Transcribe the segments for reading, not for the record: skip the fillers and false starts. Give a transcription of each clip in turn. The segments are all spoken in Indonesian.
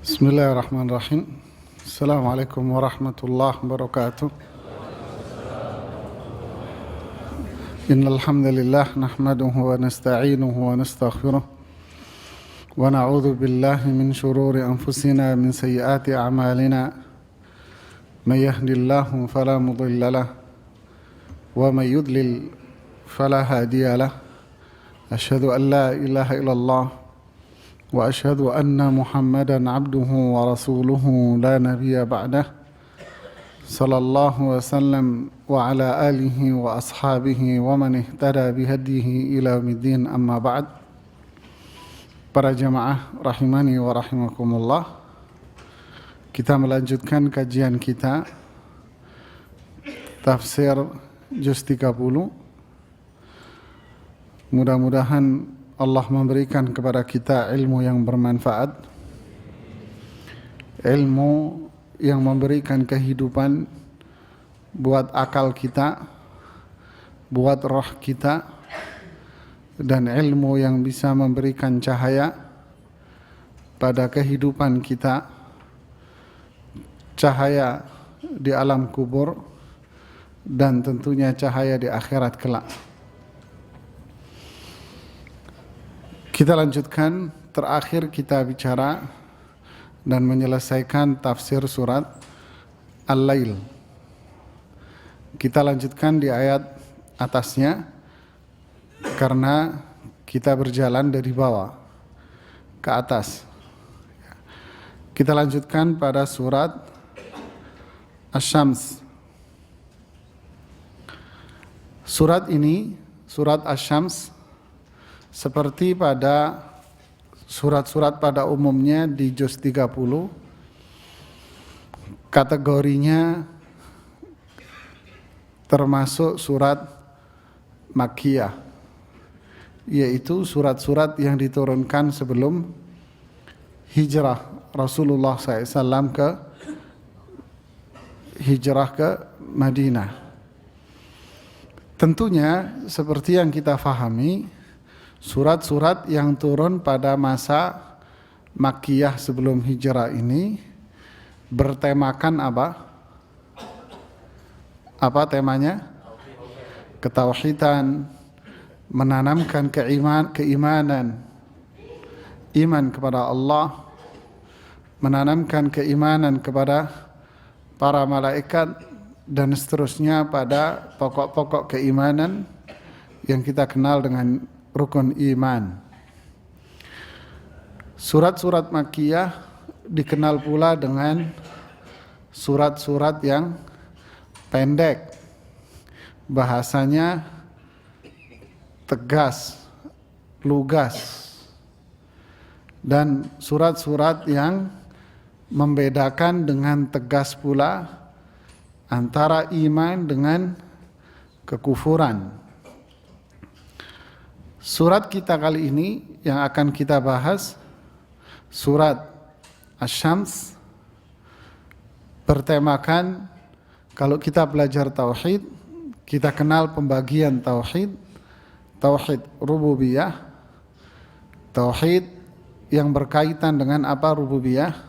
Bismillahirrahmanirrahim. Assalamualaikum warahmatullahi wabarakatuh. Innal hamdalillah nahmaduhu wa nasta'inuhu wa nastaghfiruh wa na'udzu billahi min shururi anfusina min sayyiati a'malina. May yahdihillahu fala mudilla lahu wa may yudlil fala hadiya lahu. Asyhadu an la ilaha illallah wa asyhadu anna Muhammadan abduhu wa rasuluhu la nabiyya ba'dah. Sallallahu wasallam wa ala alihi wa ashabihi wa man ihtada bihadihi ila yaumiddin, amma ba'd. Para jamaah rahimani wa rahimakumullah, kita melanjutkan kajian kita tafsir juz 30. Mudah-mudahan Allah memberikan kepada kita ilmu yang bermanfaat, ilmu yang memberikan kehidupan buat akal kita, buat roh kita, dan ilmu yang bisa memberikan cahaya pada kehidupan kita, cahaya di alam kubur, dan tentunya cahaya di akhirat kelak. Kita lanjutkan, terakhir kita bicara dan menyelesaikan tafsir surat Al-Lail. Kita lanjutkan di ayat atasnya karena kita berjalan dari bawah ke atas. Kita lanjutkan pada surat Asy-Syams. Surat ini, surat Asy-Syams, seperti pada surat-surat pada umumnya di juz 30, kategorinya termasuk surat Makkiyah, yaitu surat-surat yang diturunkan sebelum hijrah Rasulullah SAW ke hijrah ke Madinah. Tentunya seperti yang kita fahami, surat-surat yang turun pada masa Makkiyah sebelum hijrah ini bertemakan apa? Apa temanya? Ketauhidan, menanamkan keimanan, iman kepada Allah, menanamkan keimanan kepada para malaikat, dan seterusnya pada pokok-pokok keimanan yang kita kenal dengan rukun iman. Surat-surat Makkiyah dikenal pula dengan surat-surat yang pendek, bahasanya tegas, lugas, dan surat-surat yang membedakan dengan tegas pula antara iman dengan kekufuran. Surat kita kali ini yang akan kita bahas, surat Asy-Syams, bertemakan, kalau kita belajar tauhid, kita kenal pembagian tauhid, tauhid rububiyah, tauhid yang berkaitan dengan apa rububiyah?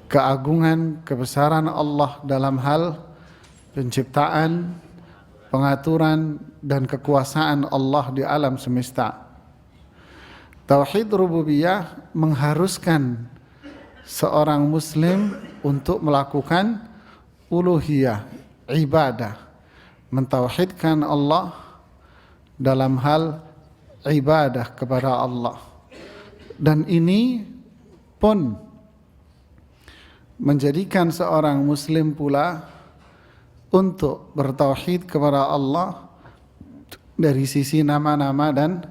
Keagungan, kebesaran Allah dalam hal penciptaan, pengaturan, dan kekuasaan Allah di alam semesta. Tauhid rububiyah mengharuskan seorang muslim untuk melakukan uluhiyah, ibadah, mentauhidkan Allah dalam hal ibadah kepada Allah. Dan ini pun menjadikan seorang muslim pula untuk bertauhid kepada Allah dari sisi nama-nama dan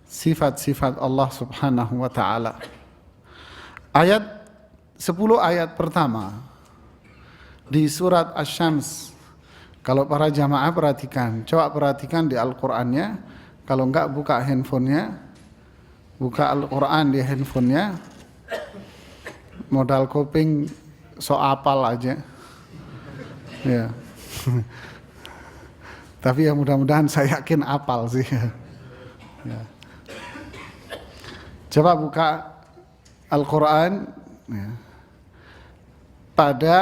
sifat-sifat Allah Subhanahu wa ta'ala. 10 ayat pertama di surat Asy-Syams, kalau para jamaah perhatikan, coba perhatikan di Al-Qur'annya, kalau enggak buka handphonenya, buka Al-Qur'an di handphonenya, modal koping so apal aja ya. Tapi ya mudah-mudahan saya yakin apal sih ya. Coba buka Al-Quran ya, pada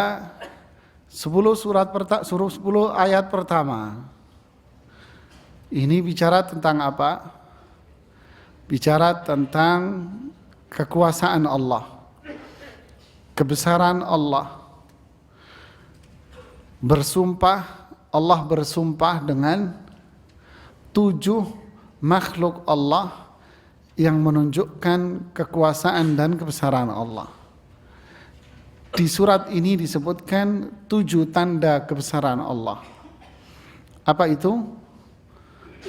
10 ayat pertama. Ini bicara tentang apa? Bicara tentang kekuasaan Allah, kebesaran Allah. Allah bersumpah dengan 7 makhluk Allah yang menunjukkan kekuasaan dan kebesaran Allah. Di surat ini disebutkan 7 tanda kebesaran Allah. Apa itu?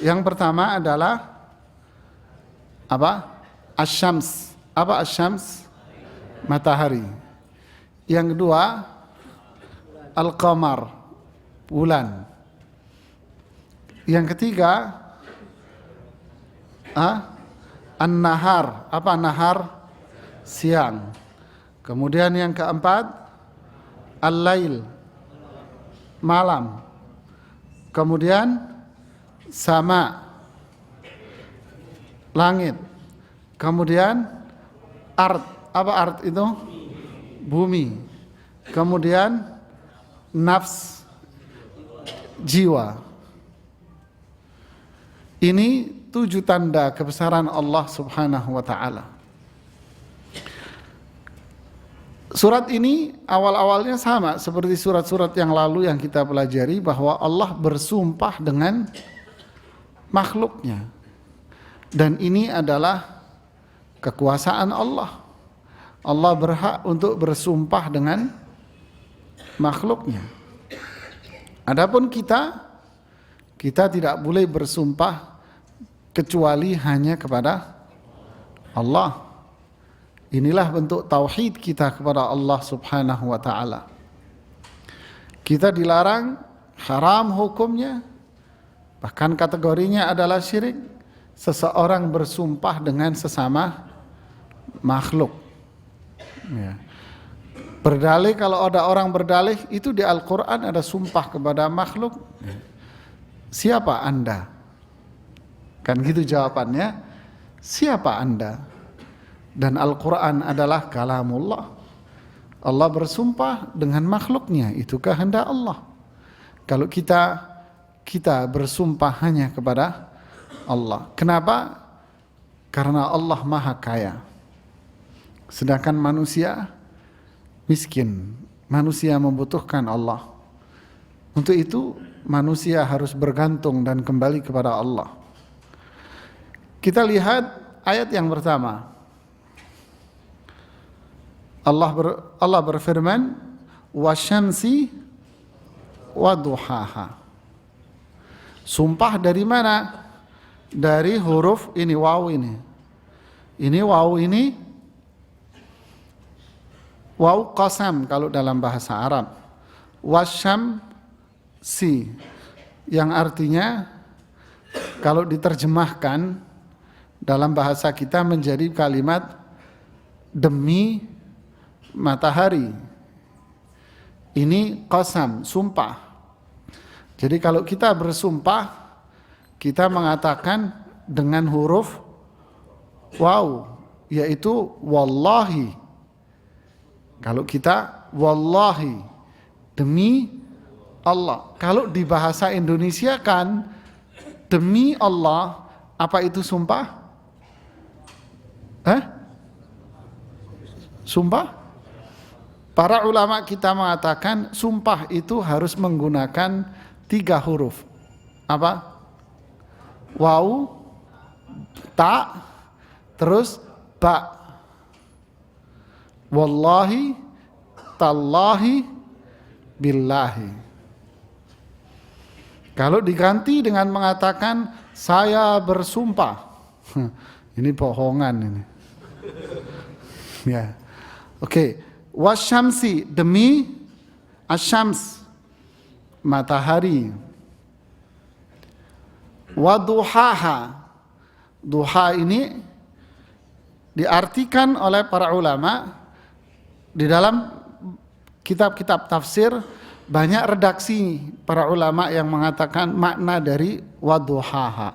Yang pertama adalah apa? Asy-syams. Apa asy-syams? Matahari. Yang kedua, al-qamar, bulan. Yang ketiga, an-nahar. Apa nahar? Siang. Kemudian yang keempat, al-lail, malam. Kemudian sama, langit. Kemudian ard. Apa ard itu? Bumi. Kemudian nafs, jiwa. Ini 7 tanda kebesaran Allah Subhanahu wa ta'ala. Surat ini awal-awalnya sama seperti surat-surat yang lalu yang kita pelajari, bahwa Allah bersumpah dengan makhluknya. Dan ini adalah kekuasaan Allah. Allah berhak untuk bersumpah dengan makhluknya. Adapun kita tidak boleh bersumpah kecuali hanya kepada Allah. Inilah bentuk tauhid kita kepada Allah Subhanahu wa ta'ala. Kita dilarang, haram hukumnya, bahkan kategorinya adalah syirik, seseorang bersumpah dengan sesama makhluk. Ya. Berdalih, kalau ada orang berdalih, itu di Al-Quran ada sumpah kepada makhluk. Siapa Anda? Kan gitu jawabannya. Siapa Anda? Dan Al-Quran adalah kalamullah. Allah bersumpah dengan makhluknya, itu kehendak Allah. Kalau kita bersumpah hanya kepada Allah. Kenapa? Karena Allah maha kaya. Sedangkan manusia miskin. Manusia membutuhkan Allah. Untuk itu manusia harus bergantung dan kembali kepada Allah. Kita lihat ayat yang pertama. Allah berfirman, wasyamsi waduhaha. Sumpah dari mana? Dari huruf ini, waw ini. Ini waw ini, waw qasam kalau dalam bahasa Arab. Wasyamsi, yang artinya kalau diterjemahkan dalam bahasa kita menjadi kalimat demi matahari. Ini qasam, sumpah. Jadi kalau kita bersumpah, kita mengatakan dengan huruf waw, yaitu wallahi. Kalau kita wallahi, demi Allah. Kalau di bahasa Indonesia kan demi Allah, apa itu sumpah? Sumpah? Para ulama kita mengatakan sumpah itu harus menggunakan 3 huruf. Apa? Waw, ta, terus ba. Wallahi, tallahi, billahi. Kalau diganti dengan mengatakan saya bersumpah, ini bohongan ini. Ya. Oke. Wasyamsi, demi asyams, matahari. Waduhaha, duha ini diartikan oleh para ulama di dalam kitab-kitab tafsir. Banyak redaksi para ulama yang mengatakan makna dari waduhaha.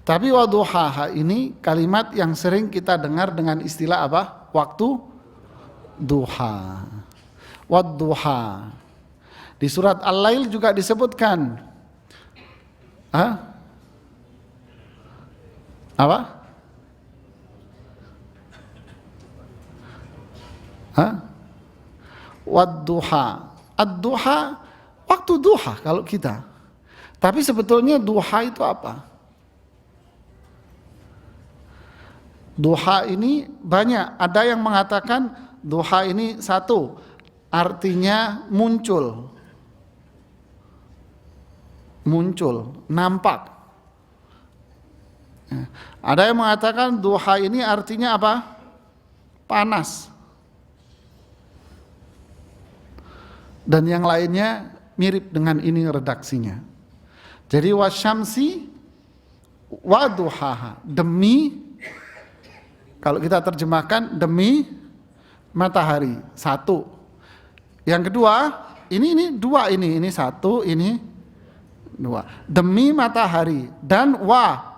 Tapi waduhaha ini kalimat yang sering kita dengar dengan istilah apa? Waktu duha. Wadduha. Di surat Al-Lail juga disebutkan. Apa? Wadduha. Ad-duha waktu duha kalau kita. Tapi sebetulnya duha itu apa? Duha ini banyak. Ada yang mengatakan duha ini satu, artinya muncul. Muncul, nampak. Ada yang mengatakan duha ini artinya apa? Panas. Dan yang lainnya mirip dengan ini redaksinya. Jadi wasyamsi waduhaha, demi, kalau kita terjemahkan demi matahari, satu. Yang kedua, ini dua, ini satu, ini dua. Demi matahari, dan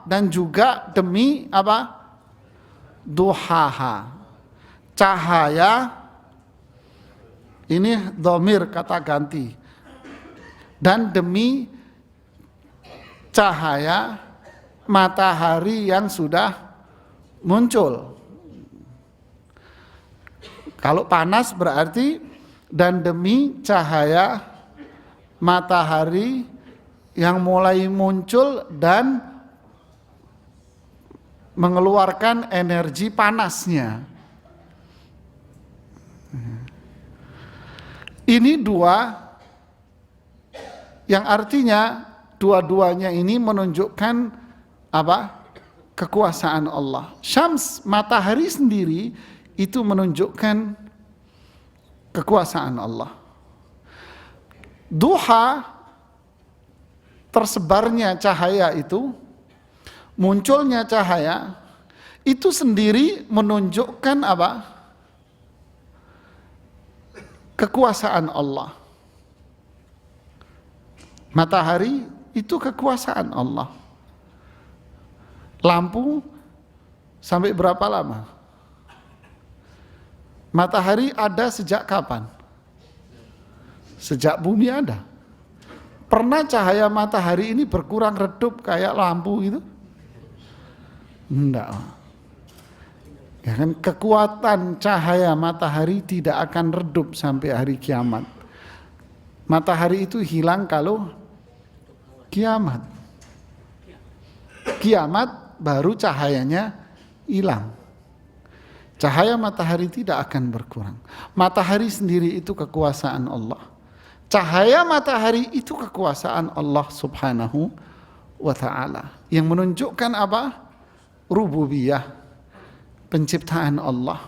dan juga demi apa? Duhaha, cahaya. Ini dhamir, kata ganti. Dan demi cahaya matahari yang sudah muncul. Kalau panas berarti dan demi cahaya matahari yang mulai muncul dan mengeluarkan energi panasnya. Ini dua yang artinya dua-duanya ini menunjukkan apa? Kekuasaan Allah. Syams, matahari sendiri itu menunjukkan kekuasaan Allah. Duha, tersebarnya cahaya itu, munculnya cahaya itu sendiri menunjukkan apa? Kekuasaan Allah. Matahari itu kekuasaan Allah. Lampu sampai berapa lama? Matahari ada sejak kapan? Sejak bumi ada. Pernah cahaya matahari ini berkurang redup kayak lampu gitu? Enggak. Ya kan, kekuatan cahaya matahari tidak akan redup sampai hari kiamat. Matahari itu hilang kalau kiamat. Kiamat baru cahayanya hilang. Cahaya matahari tidak akan berkurang. Matahari sendiri itu kekuasaan Allah. Cahaya matahari itu kekuasaan Allah Subhanahu wa ta'ala. Yang menunjukkan apa? Rububiyah. Penciptaan Allah.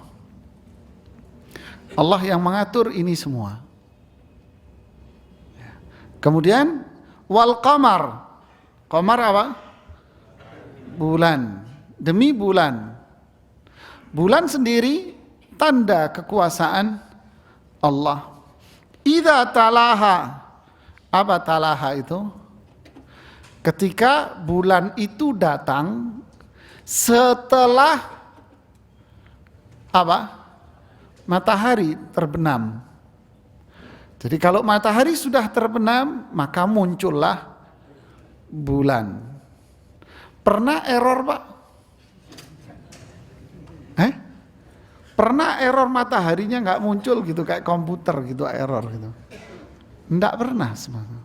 Allah yang mengatur ini semua. Kemudian wal qamar. Qamar apa? Bulan. Demi bulan. Bulan sendiri tanda kekuasaan Allah. Idza talaha. Apa talaha itu? Ketika bulan itu datang setelah apa? Matahari terbenam. Jadi kalau matahari sudah terbenam, maka muncullah bulan. Pernah error, Pak? Pernah error mataharinya nggak muncul gitu kayak komputer gitu, error gitu? Nggak pernah sebenarnya.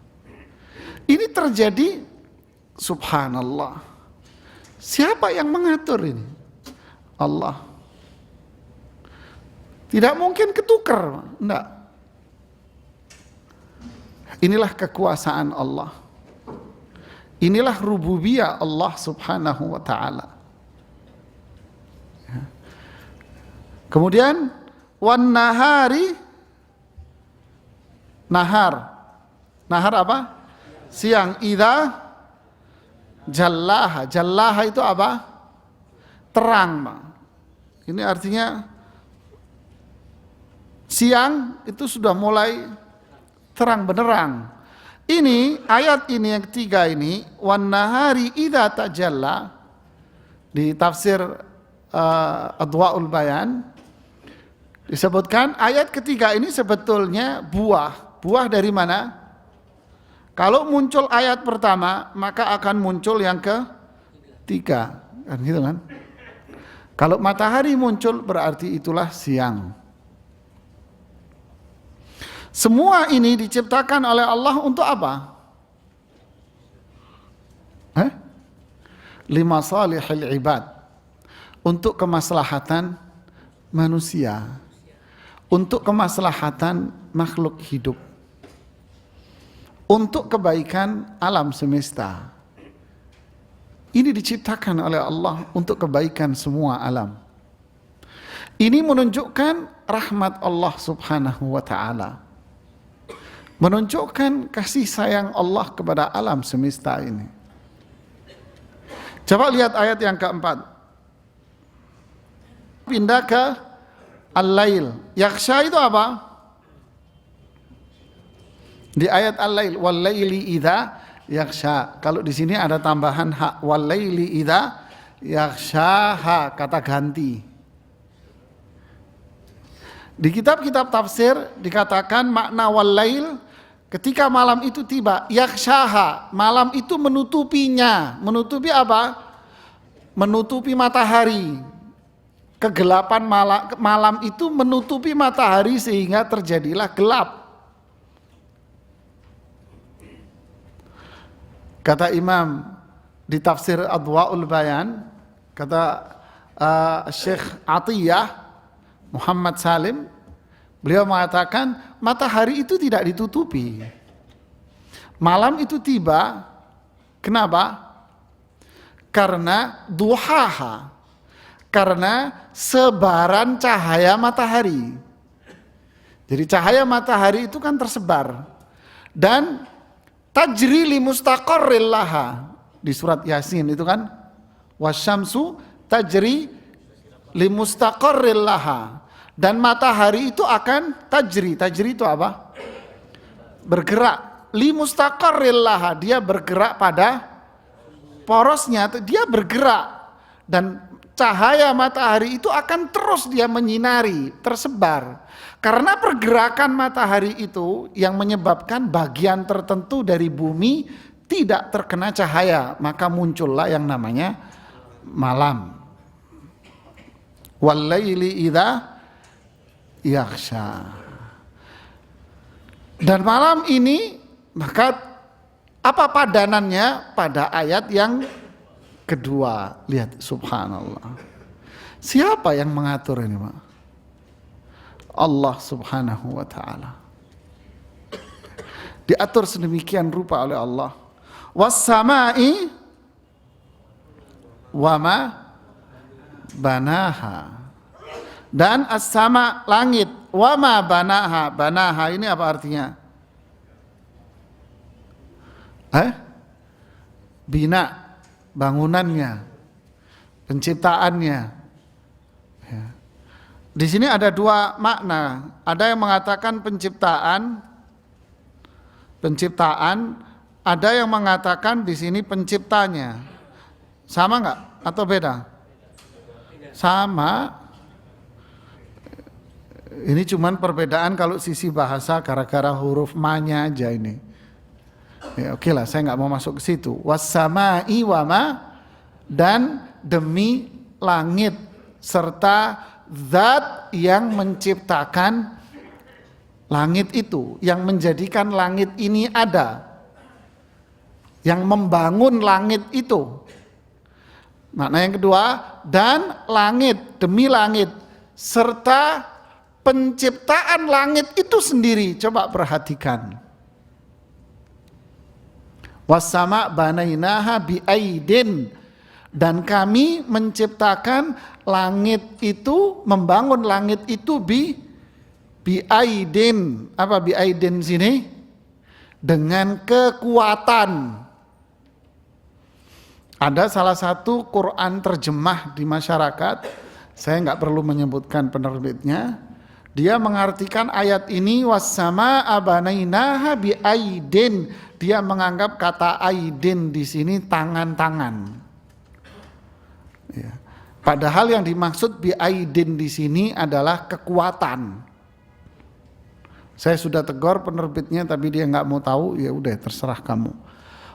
Ini terjadi, subhanallah. Siapa yang mengatur ini? Allah. Tidak mungkin ketukar, enggak. Inilah kekuasaan Allah. Inilah rububiyah Allah Subhanahu wa ta'ala. Kemudian wan nahari, nahar. Nahar apa? Siang. Idza jallaha. Jallaha itu apa? Terang. Ini artinya siang itu sudah mulai terang benderang. Ini ayat ini yang ketiga ini, wan nahari idza tajalla, di tafsir Adwa'ul Bayan disebutkan ayat ketiga ini sebetulnya buah dari mana? Kalau muncul ayat pertama maka akan muncul yang ketiga, kan gitu kan? Kalau matahari muncul berarti itulah siang. Semua ini diciptakan oleh Allah untuk apa? Lima salihil ibad, untuk kemaslahatan manusia, untuk kemaslahatan makhluk hidup, untuk kebaikan alam semesta. Ini diciptakan oleh Allah untuk kebaikan semua alam. Ini menunjukkan rahmat Allah Subhanahu wa ta'ala, menunjukkan kasih sayang Allah kepada alam semesta ini. Coba lihat ayat yang keempat. Pindah ke Al-Lail. Yakhsha itu apa? Di ayat Al-Lail, wal-laili idza yakhsha. Kalau di sini ada tambahan ha, wal-laili idza yakhshaha, kata ganti. Di kitab-kitab tafsir dikatakan makna wal-lail ketika malam itu tiba, yakhshaha, malam itu menutupinya. Menutupi apa? Menutupi matahari. Kegelapan malam itu menutupi matahari sehingga terjadilah gelap. Kata Imam di tafsir Adwa'ul Bayan, kata Syekh Atiyah Muhammad Salim, beliau mengatakan matahari itu tidak ditutupi. Malam itu tiba, kenapa? Karena duhaha, karena sebaran cahaya matahari. Jadi cahaya matahari itu kan tersebar dan tajri li mustaqarril laha, di surat Yasin itu kan, wasyamsu tajri li mustaqarril laha, dan matahari itu akan tajri itu apa? Bergerak. Li mustaqarril laha, dia bergerak pada porosnya, dia bergerak, dan cahaya matahari itu akan terus dia menyinari, tersebar. Karena pergerakan matahari itu yang menyebabkan bagian tertentu dari bumi tidak terkena cahaya, maka muncullah yang namanya malam. Wal-laili idza yakhsha. Dan malam ini, maka apa padanannya pada ayat yang kedua? Lihat, subhanallah. Siapa yang mengatur ini, Pak? Allah Subhanahu wa ta'ala. Diatur sedemikian rupa oleh Allah. Was-sama'i wa ma banaha. Dan as-sama, langit, wa ma banaha. Banaha ini apa artinya? Bina, bangunannya, penciptaannya. Ya. Di sini ada dua makna. Ada yang mengatakan penciptaan, ada yang mengatakan di sini penciptanya. Sama nggak atau beda? Sama. Ini cuman perbedaan kalau sisi bahasa gara-gara huruf ma-nya aja ini. Ya, oke lah, saya nggak mau masuk ke situ. Was-sama'i wa ma, dan demi langit serta zat yang menciptakan langit itu, yang menjadikan langit ini ada, yang membangun langit itu. Makna yang kedua, dan langit, demi langit serta penciptaan langit itu sendiri. Coba perhatikan. Was-sama' banainaha bi'aidin, dan kami menciptakan langit itu, membangun langit itu bi'aidin. Apa bi'aidin sini? Dengan kekuatan. Ada salah satu Quran terjemah di masyarakat, saya nggak perlu menyebutkan penerbitnya, dia mengartikan ayat ini was-sama'a banainaha bi'aidin. Dia menganggap kata aidin di sini tangan-tangan. Ya. Padahal yang dimaksud biaidin di sini adalah kekuatan. Saya sudah tegur penerbitnya tapi dia nggak mau tahu, ya udah terserah kamu.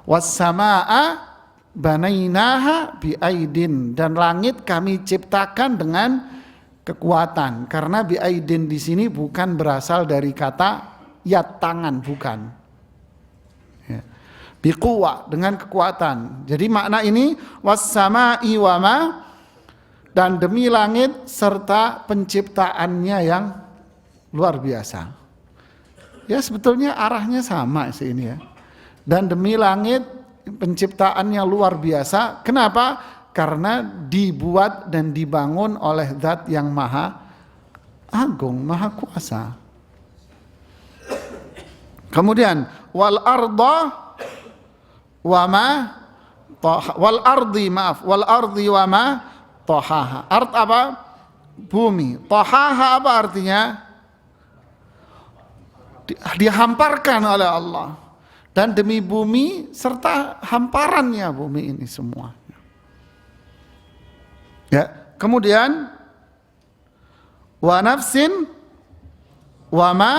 Was-samaa'a banainaha biaidin, dan langit kami ciptakan dengan kekuatan. Karena biaidin di sini bukan berasal dari kata yad, tangan, bukan. Ya. Biquwa, dengan kekuatan. Jadi makna ini was-samaa'i wa ma, dan demi langit serta penciptaannya yang luar biasa. Ya sebetulnya arahnya sama sih ini ya. Dan demi langit penciptaannya luar biasa. Kenapa? Karena dibuat dan dibangun oleh Zat yang maha agung, maha kuasa. Kemudian wal ardi wa ma tahaha. Ard apa? Bumi. Tahaha apa artinya? Dihamparkan oleh Allah. Dan demi bumi serta hamparannya bumi ini semua. Ya, kemudian wa nafsin wa ma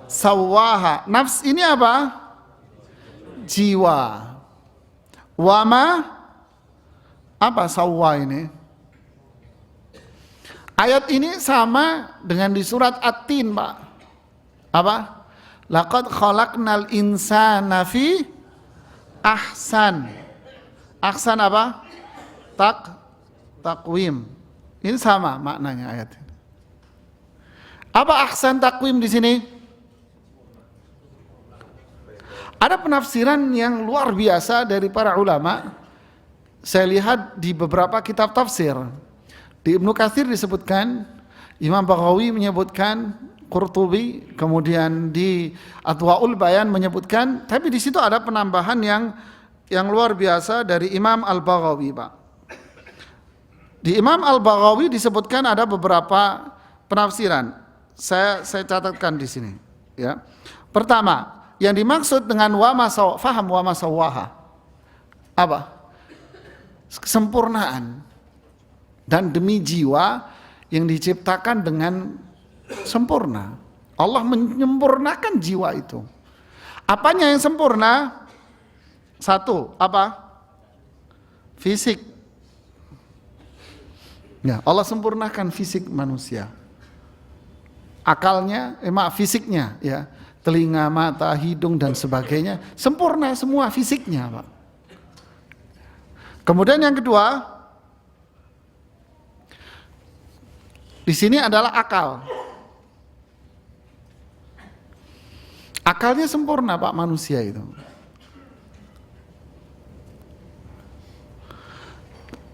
sawaha. Nafs ini apa? Jiwa. Wa ma apa sawwa ini? Ayat ini sama dengan di surat At-Tin, Pak. Apa? Laqad khalaqnal insana fi ahsan. Ahsan apa? Takwim. Ini sama maknanya ayat ini. Apa ahsan takwim di sini? Ada penafsiran yang luar biasa dari para ulama. Saya lihat di beberapa kitab tafsir. Di Ibnu Katsir disebutkan, Imam Baghawi menyebutkan, Qurtubi, kemudian di Adwaul Bayan menyebutkan, tapi di situ ada penambahan yang luar biasa dari Imam Al-Baghawi, Pak. Di Imam Al-Baghawi disebutkan ada beberapa penafsiran. Saya catatkan di sini, ya. Pertama, yang dimaksud dengan faham wa masawaha. Apa? Kesempurnaan. Dan demi jiwa yang diciptakan dengan sempurna. Allah menyempurnakan jiwa itu. Apanya yang sempurna? Satu, apa? Fisik. Ya, Allah sempurnakan fisik manusia. Akalnya, fisiknya, ya. Telinga, mata, hidung dan sebagainya sempurna semua fisiknya, Pak. Kemudian yang kedua, di sini adalah akal. Akalnya sempurna, Pak, manusia itu.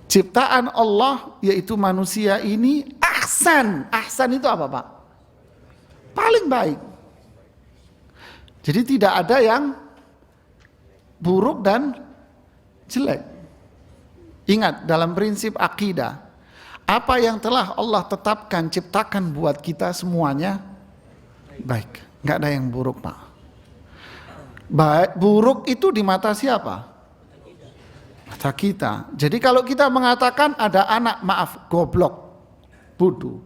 Ciptaan Allah yaitu manusia ini ahsan. Ahsan itu apa, Pak? Paling baik. Jadi tidak ada yang buruk dan jelek. Ingat, dalam prinsip akidah, apa yang telah Allah tetapkan, ciptakan buat kita semuanya baik. Nggak ada yang buruk, Pak. Buruk itu di mata siapa? Mata kita. Jadi kalau kita mengatakan ada anak, maaf, goblok, bodoh,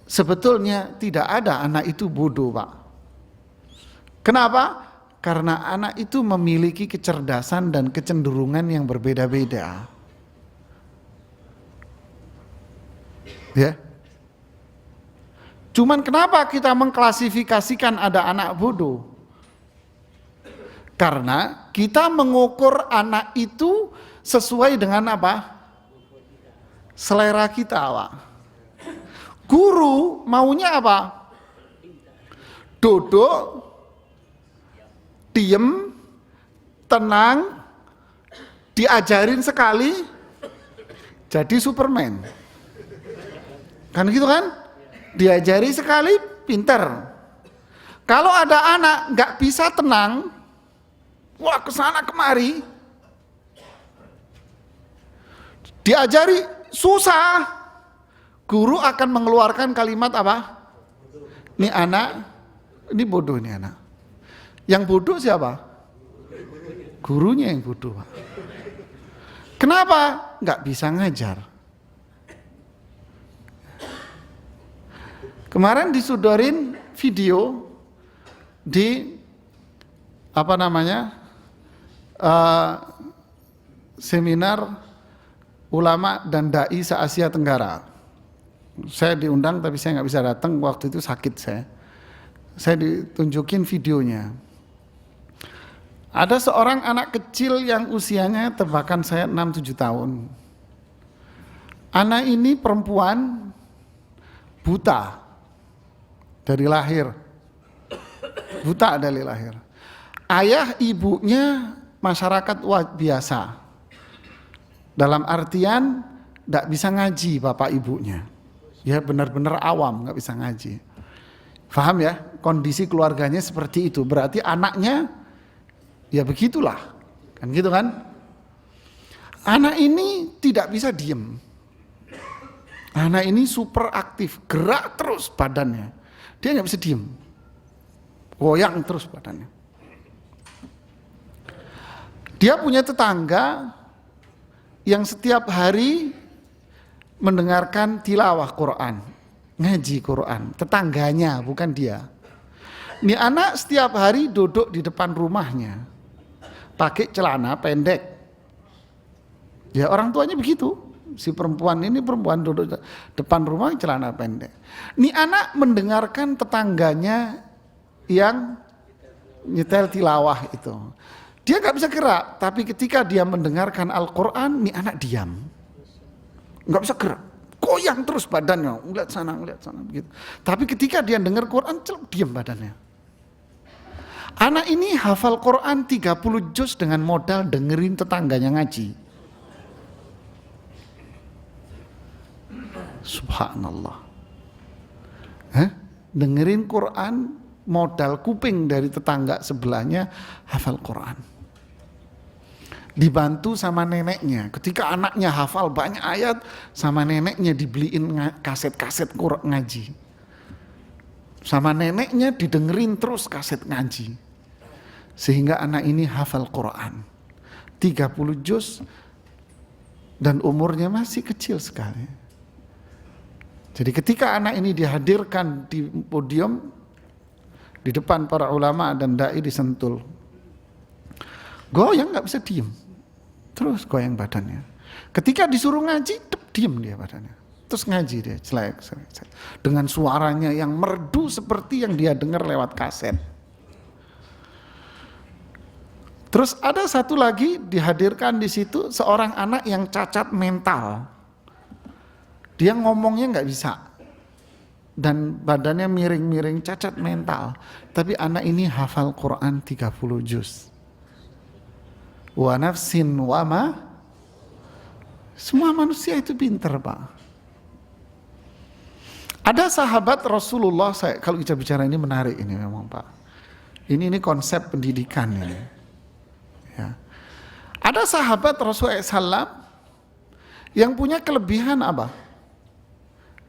sebetulnya tidak ada anak itu bodoh, Pak. Kenapa? Karena anak itu memiliki kecerdasan dan kecenderungan yang berbeda-beda. Ya. Cuman kenapa kita mengklasifikasikan ada anak bodoh? Karena kita mengukur anak itu sesuai dengan apa? Selera kita, Pak. Guru maunya apa? Duduk, diem, tenang, diajarin sekali, jadi Superman. Kan gitu kan? Diajari sekali, pinter. Kalau ada anak nggak bisa tenang, wah kesana kemari, diajari susah, guru akan mengeluarkan kalimat apa? Ini anak, ini bodoh ini anak. Yang bodoh siapa? Gurunya yang bodoh, Pak. Kenapa? Nggak bisa ngajar. Kemarin disudorin video di seminar ulama dan dai se-Asia Tenggara. Saya diundang tapi saya nggak bisa datang, waktu itu sakit saya. Saya ditunjukin videonya. Ada seorang anak kecil yang usianya tebakan saya 6-7 tahun. Anak ini perempuan buta dari lahir. Buta dari lahir. Ayah ibunya masyarakat biasa. Dalam artian tidak bisa ngaji bapak ibunya. Ya benar-benar awam, nggak bisa ngaji. Paham ya? Kondisi keluarganya seperti itu. Berarti anaknya ya begitulah. Kan gitu kan? Anak ini tidak bisa diem. Anak ini super aktif, gerak terus badannya. Dia nggak bisa diem. Goyang terus badannya. Dia punya tetangga yang setiap hari mendengarkan tilawah Quran, ngaji Quran, tetangganya bukan dia. Ini anak setiap hari duduk di depan rumahnya, pakai celana pendek. Ya orang tuanya begitu, si perempuan duduk di depan rumah celana pendek. Ini anak mendengarkan tetangganya yang nyetel tilawah itu. Dia nggak bisa gerak, tapi ketika dia mendengarkan Al-Quran, ini anak diam. Nggak bisa gerak, goyang terus badannya, ngeliat sana begitu. Tapi ketika dia dengar Quran, diam badannya. Anak ini hafal Quran 30 juz dengan modal dengerin tetangganya ngaji. Subhanallah. Dengerin Quran, modal kuping dari tetangga sebelahnya hafal Quran. Dibantu sama neneknya. Ketika anaknya hafal banyak ayat, sama neneknya dibeliin kaset-kaset Quran ngaji. Sama neneknya didengerin terus kaset ngaji. Sehingga anak ini hafal Quran 30 juz dan umurnya masih kecil sekali. Jadi ketika anak ini dihadirkan di podium di depan para ulama dan dai di Sentul, goyang nggak bisa diem, terus goyang badannya. Ketika disuruh ngaji, diem dia badannya, terus ngaji dia, celek, dengan suaranya yang merdu seperti yang dia dengar lewat kaset. Terus ada satu lagi dihadirkan di situ seorang anak yang cacat mental. Dia ngomongnya nggak bisa dan badannya miring-miring, cacat mental. Tapi anak ini hafal Quran 30 juz. Wa nafsin wa ma. Semua manusia itu pintar, Pak. Ada sahabat Rasulullah, kalau kita bicara ini menarik ini memang, Pak. Ini konsep pendidikan ini. Ya. Ada sahabat Rasulullah SAW yang punya kelebihan apa?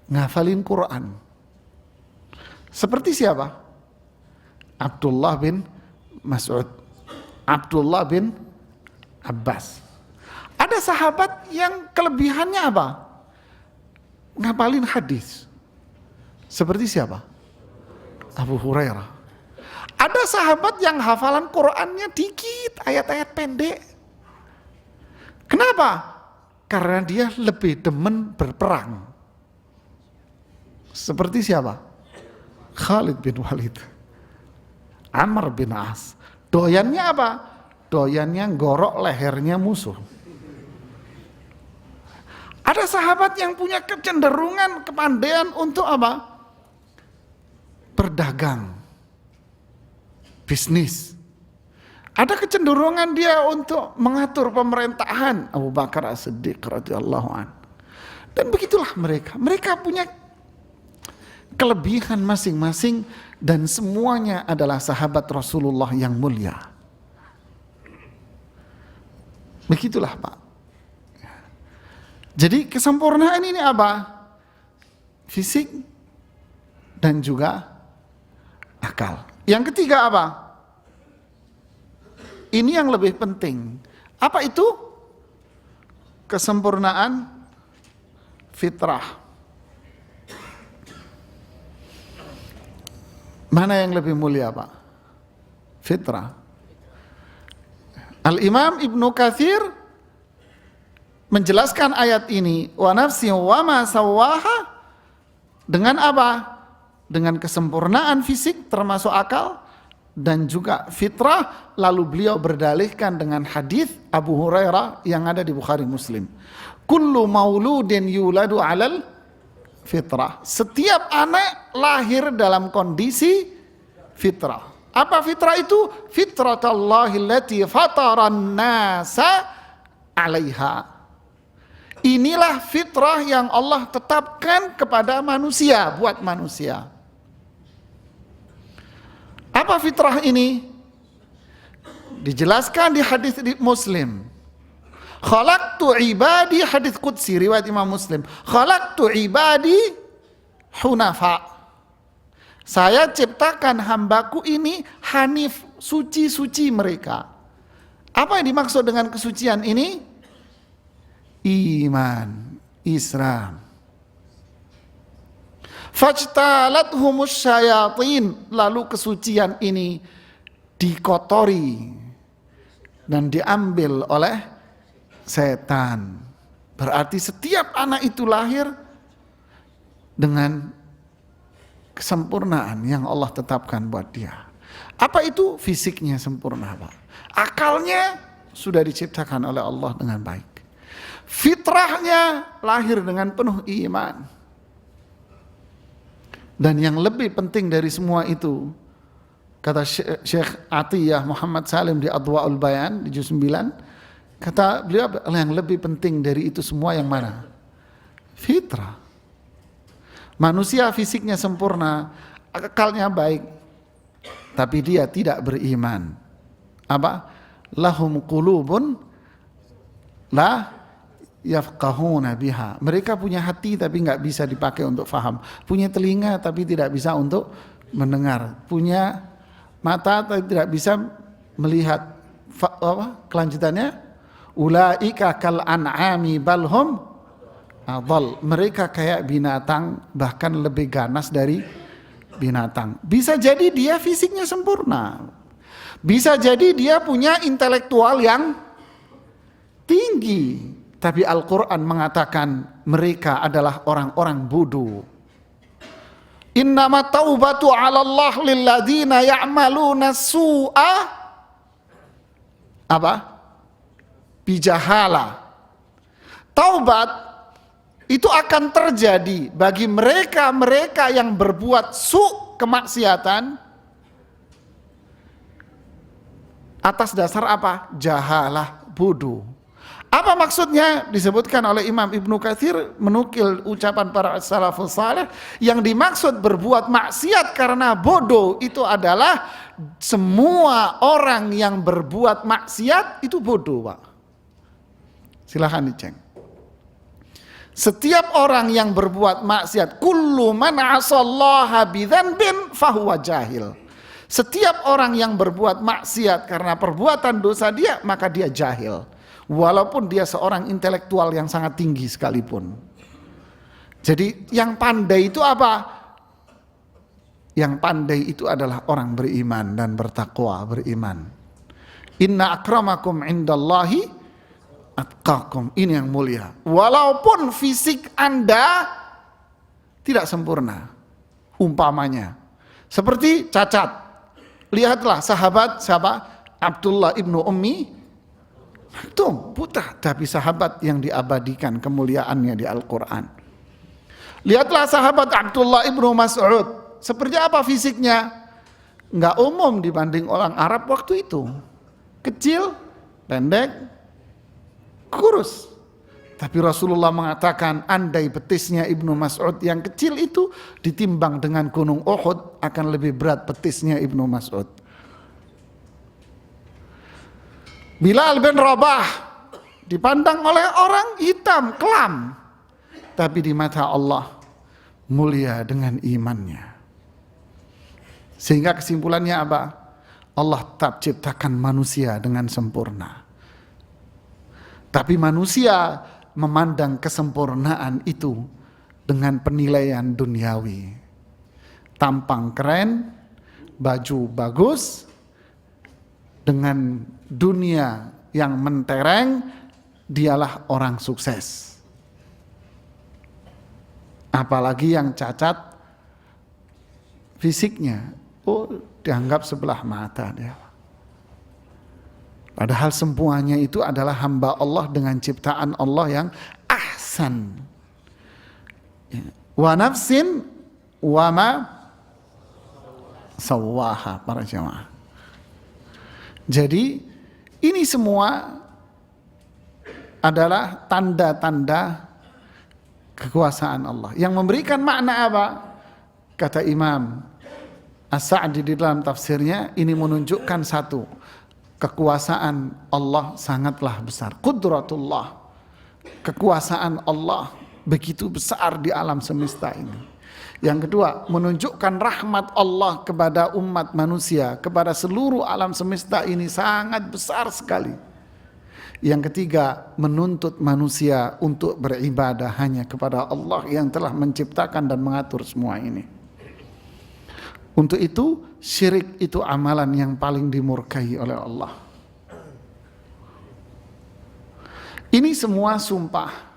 Ngafalin Quran. Seperti siapa? Abdullah bin Mas'ud, Abdullah bin Abbas. Ada sahabat yang kelebihannya apa? Ngapalin hadis. Seperti siapa? Abu Hurairah. Ada sahabat yang hafalan Qurannya dikit, ayat-ayat pendek. Kenapa? Karena dia lebih demen berperang. Seperti siapa? Khalid bin Walid, Amr bin As. Doyannya apa? Doyannya gorok lehernya musuh. Ada sahabat yang punya kecenderungan, kepandaian untuk apa? Berdagang, bisnis. Ada kecenderungan dia untuk mengatur pemerintahan. Abu Bakar As-Siddiq radhiyallahu an. Dan begitulah mereka. Mereka punya kelebihan masing-masing dan semuanya adalah sahabat Rasulullah yang mulia. Begitulah, Pak. Jadi kesempurnaan ini apa? Fisik dan juga akal. Yang ketiga apa? Ini yang lebih penting. Apa itu? kesempurnaan fitrah. Mana yang lebih mulia, Pak? Fitrah. Al-Imam Ibnu Katsir menjelaskan ayat ini, wa nafsin wa ma sawwaha, dengan apa? Dengan kesempurnaan fisik termasuk akal dan juga fitrah. Lalu beliau berdalihkan dengan hadis Abu Hurairah yang ada di Bukhari Muslim. Kullu mauludin yuladu alal fitrah. Setiap anak lahir dalam kondisi fitrah. Apa fitrah itu? Fitratallahi allati fataran nasa 'alaiha. Inilah fitrah yang Allah tetapkan kepada manusia, buat manusia. Apa fitrah ini? Dijelaskan di hadis Muslim. Khalaqtu ibadi, hadis qudsi riwayat Imam Muslim. Khalaqtu ibadi hunafa. Saya ciptakan hambaku ini hanif, suci-suci mereka. Apa yang dimaksud dengan kesucian ini? Iman, Islam. Fajtalathumus syayatin, lalu kesucian ini dikotori dan diambil oleh setan. Berarti setiap anak itu lahir dengan kesempurnaan yang Allah tetapkan buat dia. Apa itu? Fisiknya sempurna, Pak. Akalnya sudah diciptakan oleh Allah dengan baik. Fitrahnya lahir dengan penuh iman. Dan yang lebih penting dari semua itu, kata Syekh Atiyah Muhammad Salim di Adwa'ul Bayan di juz 9, kata beliau yang lebih penting dari itu semua yang mana? Fitrah. Manusia fisiknya sempurna, akalnya baik, tapi dia tidak beriman. Apa? Lahum qulubun la yafqahuna biha. Mereka punya hati tapi nggak bisa dipakai untuk faham. Punya telinga tapi tidak bisa untuk mendengar. Punya mata tapi tidak bisa melihat. Kelanjutannya, ulaika kal an'ami balhum adall. Mereka kayak binatang, bahkan lebih ganas dari binatang. Bisa jadi dia fisiknya sempurna. Bisa jadi dia punya intelektual yang tinggi. Tapi Al-Quran mengatakan mereka adalah orang-orang bodoh. Innama taubatu 'ala Allah lilladzina ya'maluna su'a apa? Bijahala. Taubat itu akan terjadi bagi mereka-mereka yang berbuat kemaksiatan atas dasar apa? Jahalah, bodoh. Apa maksudnya? Disebutkan oleh Imam Ibnu Katsir menukil ucapan para salafus saleh, yang dimaksud berbuat maksiat karena bodoh itu adalah semua orang yang berbuat maksiat itu bodoh, Pak. Silahkan dicek. Setiap orang yang berbuat maksiat, kullu man 'asallaha bidzanbin fahuwa jahil. Setiap orang yang berbuat maksiat karena perbuatan dosa dia, maka dia jahil. Walaupun dia seorang intelektual yang sangat tinggi sekalipun. Jadi yang pandai itu apa? Yang pandai itu adalah orang beriman dan bertakwa, beriman. Inna akramakum indallahi atqakum. Ini yang mulia. Walaupun fisik Anda tidak sempurna. Umpamanya seperti cacat. Lihatlah sahabat siapa? Abdullah ibnu Ummi Maktum, buta, tapi sahabat yang diabadikan kemuliaannya di Al-Quran. Lihatlah sahabat Abdullah ibnu Mas'ud, seperti apa fisiknya? Nggak umum dibanding orang Arab waktu itu. Kecil, pendek, kurus. Tapi Rasulullah mengatakan, andai betisnya Ibnu Mas'ud yang kecil itu ditimbang dengan gunung Uhud, akan lebih berat betisnya Ibnu Mas'ud. Bilal bin Rabah dipandang oleh orang hitam, kelam, tapi di mata Allah mulia dengan imannya. Sehingga kesimpulannya apa? Allah tetap ciptakan manusia dengan sempurna. Tapi manusia memandang kesempurnaan itu dengan penilaian duniawi. Tampang keren, baju bagus, dengan dunia yang mentereng, dialah orang sukses. Apalagi yang cacat fisiknya, dianggap sebelah mata dia. Padahal semuanya itu adalah hamba Allah dengan ciptaan Allah yang ahsan. Wa nafsin wa ma sawwaha, para jamaah. Jadi ini semua adalah tanda-tanda kekuasaan Allah. Yang memberikan makna apa? Kata Imam As-Sa'di di dalam tafsirnya, ini menunjukkan satu, kekuasaan Allah sangatlah besar. Qudratullah, kekuasaan Allah begitu besar di alam semesta ini. Yang kedua, menunjukkan rahmat Allah kepada umat manusia, kepada seluruh alam semesta ini sangat besar sekali. Yang ketiga, menuntut manusia untuk beribadah hanya kepada Allah yang telah menciptakan dan mengatur semua ini. Untuk itu, syirik itu amalan yang paling dimurkai oleh Allah. Ini semua sumpah.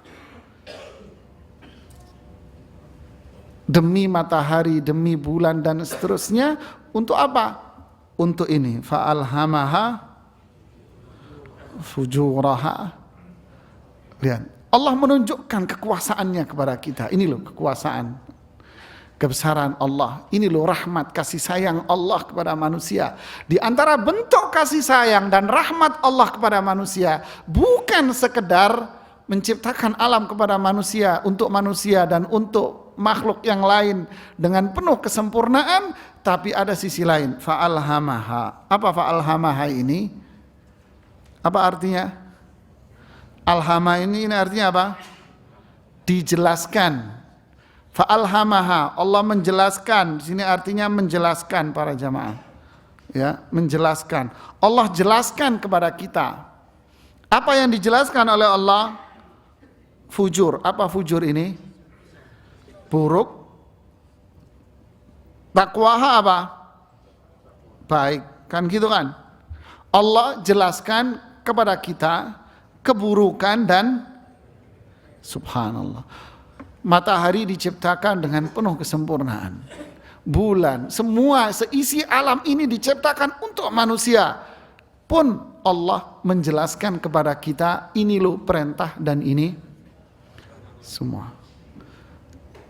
Demi matahari, demi bulan dan seterusnya. Untuk apa? Untuk ini. Fa'alhamaha fujuraha. Lihat, Allah menunjukkan kekuasaannya kepada kita. Ini loh kekuasaan, kebesaran Allah. Ini loh rahmat, kasih sayang Allah kepada manusia. Di antara bentuk kasih sayang dan rahmat Allah kepada manusia, bukan sekedar menciptakan alam kepada manusia, untuk manusia dan untuk makhluk yang lain dengan penuh kesempurnaan, tapi ada sisi lain. Fa'alhamaha. Apa fa'alhamaha ini? Apa artinya? Alhama ini artinya apa? Dijelaskan. Fa'alhamaha, Allah menjelaskan. Di sini artinya menjelaskan, para jamaah. Ya, menjelaskan. Allah jelaskan kepada kita. Apa yang dijelaskan oleh Allah? Fujur. Apa fujur ini? Buruk. Taqwaha apa? Baik. Kan gitu kan? Allah jelaskan kepada kita keburukan dan subhanallah. Matahari diciptakan dengan penuh kesempurnaan. Bulan, semua seisi alam ini diciptakan untuk manusia. Pun Allah menjelaskan kepada kita, ini loh perintah dan ini semua.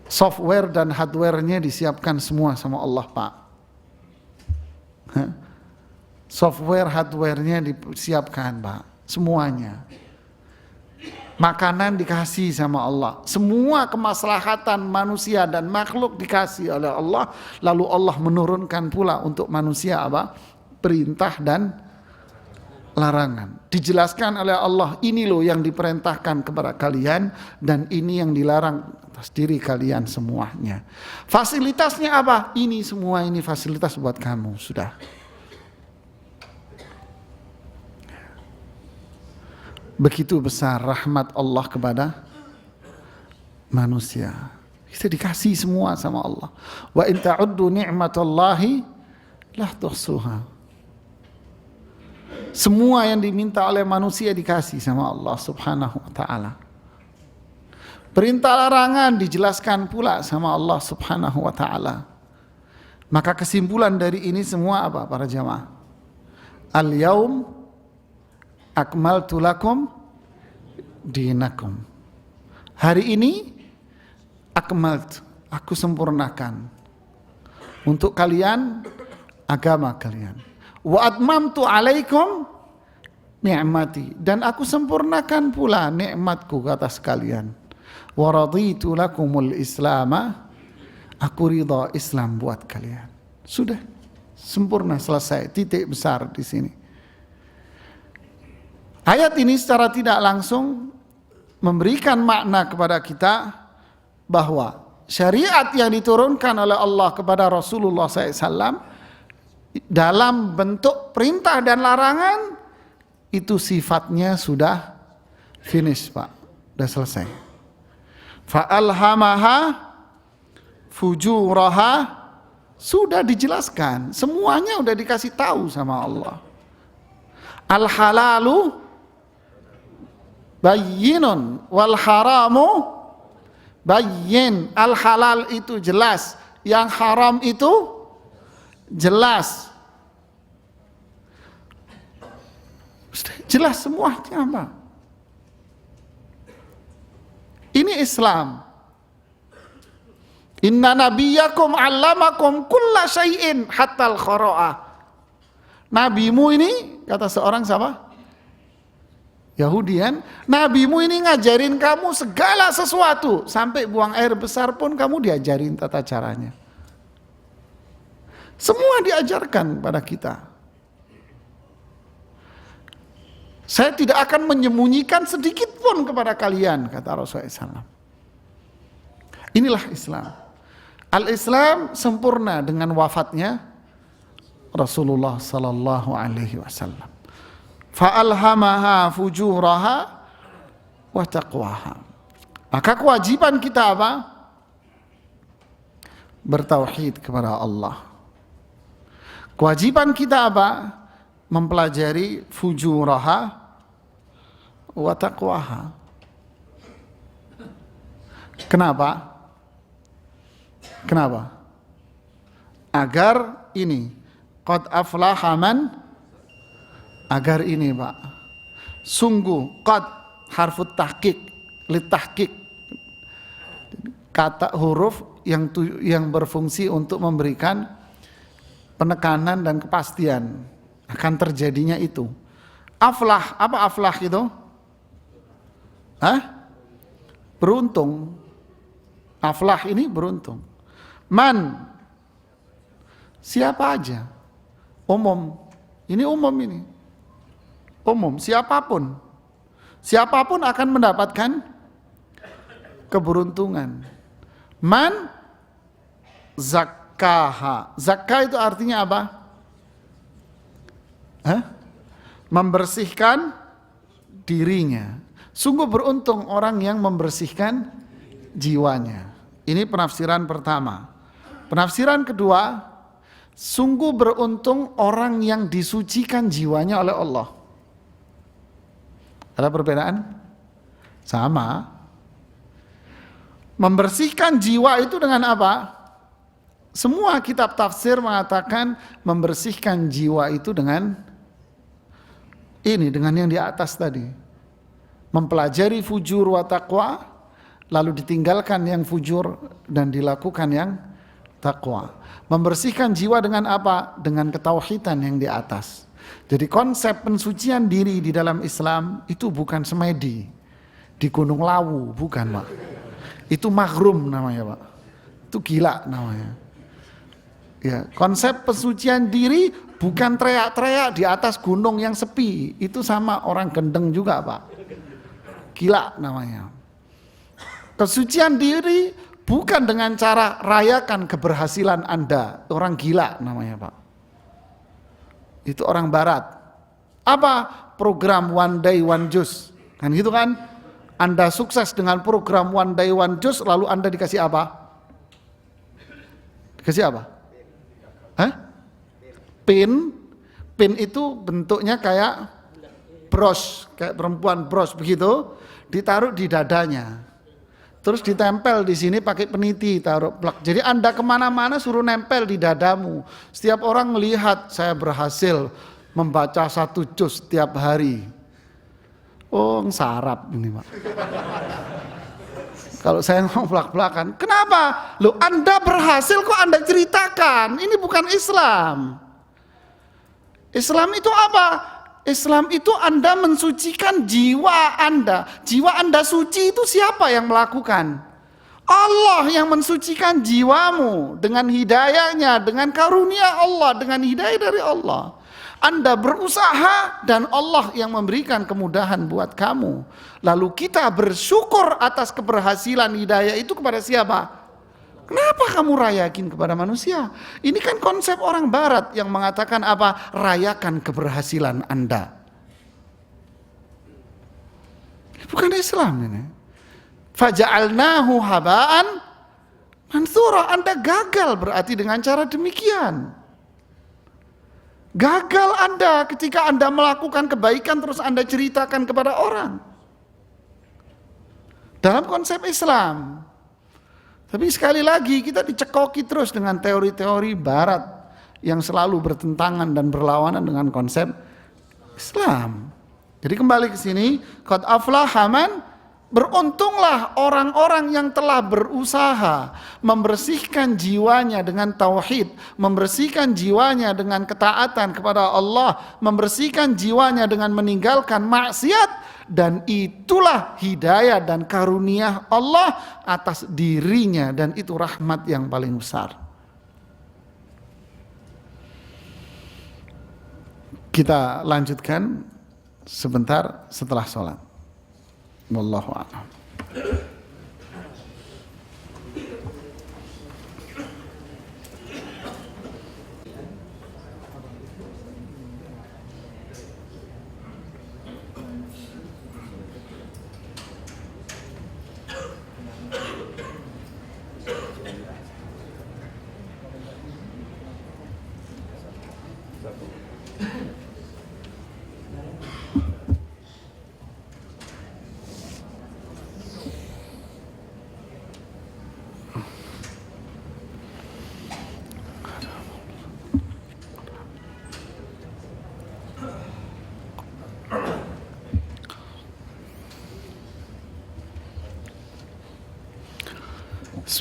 Software dan hardware-nya disiapkan semua sama Allah, Pak. Software hardware-nya disiapkan, Pak. Semuanya. Makanan dikasih sama Allah. Semua kemaslahatan manusia dan makhluk dikasih oleh Allah. Lalu Allah menurunkan pula untuk manusia apa? Perintah dan larangan. Dijelaskan oleh Allah, ini loh yang diperintahkan kepada kalian dan ini yang dilarang atas diri kalian semuanya. Fasilitasnya apa? Ini semua, ini fasilitas buat kamu, sudah. Begitu besar rahmat Allah kepada manusia. Kita dikasih semua sama Allah. Wa in ta'uddu ni'matallahi la tuhsuha. Semua yang diminta oleh manusia dikasih sama Allah Subhanahu wa ta'ala. Perintah larangan dijelaskan pula sama Allah Subhanahu wa ta'ala. Maka kesimpulan dari ini semua apa, para jamaah? Al-yaum akmaltu lakum dinakum. Hari ini akmaltu, aku sempurnakan untuk kalian agama kalian. Wa atmamtu alaikum ni'mati, dan aku sempurnakan pula nikmatku ke atas kalian. Wa raditu lakumul islama, aku ridha Islam buat kalian. Sudah sempurna, selesai, titik besar di sini. Ayat ini secara tidak langsung memberikan makna kepada kita bahwa syariat yang diturunkan oleh Allah kepada Rasulullah SAW dalam bentuk perintah dan larangan itu sifatnya sudah finish, Pak. Udah selesai. Fa'alhamaha fujuraha, sudah dijelaskan. Semuanya udah dikasih tahu sama Allah. Al-halalu bayyinun wal haramu bayyin. Al-halal itu jelas, yang haram itu jelas. Jelas semuanya apa? Ini Islam. Inna nabiyakum 'allamakum kulla syai'in hatal khara'a. Nabimu ini, kata seorang siapa? Yahudian, nabimu ini ngajarin kamu segala sesuatu, sampai buang air besar pun kamu diajarin tata caranya. Semua diajarkan pada kita. Saya tidak akan menyembunyikan sedikit pun kepada kalian, kata Rasulullah SAW. Inilah Islam. Al-Islam sempurna dengan wafatnya Rasulullah sallallahu alaihi wasallam. Fa'alhamaha fujuraha wa taqwaha. Maka kewajiban kita apa? Bertauhid kepada Allah. Kewajiban kita apa? Mempelajari fujuraha wa taqwaha. Kenapa? Kenapa? Agar ini qad aflaha man, agar ini Pak, sungguh qad harfut tahqiq litahqiq, kata huruf yang berfungsi untuk memberikan penekanan dan kepastian akan terjadinya itu. Aflah, apa aflah itu? Beruntung. Aflah ini beruntung. Man, siapa aja. Umum. Ini umum ini. Umum, siapapun. Siapapun akan mendapatkan keberuntungan. Man zakkaha. Zakka itu artinya apa? Membersihkan dirinya. Sungguh beruntung orang yang membersihkan jiwanya. Ini penafsiran pertama. Penafsiran kedua, sungguh beruntung orang yang disucikan jiwanya oleh Allah. Ada perbedaan? Sama. Membersihkan jiwa itu dengan apa? Semua kitab tafsir mengatakan membersihkan jiwa itu dengan ini, dengan yang di atas tadi. Mempelajari fujur wa taqwa, lalu ditinggalkan yang fujur dan dilakukan yang taqwa. Membersihkan jiwa dengan apa? Dengan ketauhidan yang di atas. Jadi konsep pensucian diri di dalam Islam itu bukan semedi di Gunung Lawu, bukan Pak. Itu magrum namanya Pak. Itu gila namanya. Ya, konsep pensucian diri bukan teriak-teriak di atas gunung yang sepi. Itu sama orang gendeng juga Pak. Gila namanya. Kesucian diri bukan dengan cara rayakan keberhasilan Anda. Orang gila namanya Pak. Itu orang barat. Apa? Program One Day One Juice. Kan gitu kan? Anda sukses dengan program One Day One Juice, lalu Anda dikasih apa? Dikasih apa? Pin. Pin itu bentuknya kayak bros, kayak perempuan bros begitu, ditaruh di dadanya. Terus ditempel di sini pakai peniti, taruh plak. Jadi Anda kemana-mana suruh nempel di dadamu. Setiap orang melihat saya berhasil membaca 1 juz setiap hari. Oh, sarap ini Pak. Kalau saya ngomong belak-belakan, kenapa? Loh, Anda berhasil kok Anda ceritakan? Ini bukan Islam. Islam itu apa? Islam itu Anda mensucikan jiwa Anda. Jiwa Anda suci itu siapa yang melakukan? Allah yang mensucikan jiwamu dengan hidayahnya, dengan karunia Allah, dengan hidayah dari Allah. Anda berusaha dan Allah yang memberikan kemudahan buat kamu. Lalu kita bersyukur atas keberhasilan hidayah itu kepada siapa? Kenapa kamu rayakin kepada manusia? Ini kan konsep orang barat yang mengatakan apa? Rayakan keberhasilan Anda. Bukan Islam ini. Faja'alnahu haba'an mansura. Anda gagal berarti dengan cara demikian. Gagal Anda ketika Anda melakukan kebaikan terus Anda ceritakan kepada orang. Dalam konsep Islam. Tapi sekali lagi kita dicekoki terus dengan teori-teori barat yang selalu bertentangan dan berlawanan dengan konsep Islam. Jadi kembali ke sini, qad aflaha man, beruntunglah orang-orang yang telah berusaha membersihkan jiwanya dengan tauhid, membersihkan jiwanya dengan ketaatan kepada Allah, membersihkan jiwanya dengan meninggalkan maksiat, dan itulah hidayah dan karunia Allah atas dirinya, dan itu rahmat yang paling besar. Kita lanjutkan sebentar setelah sholat. Wallahu a'lam.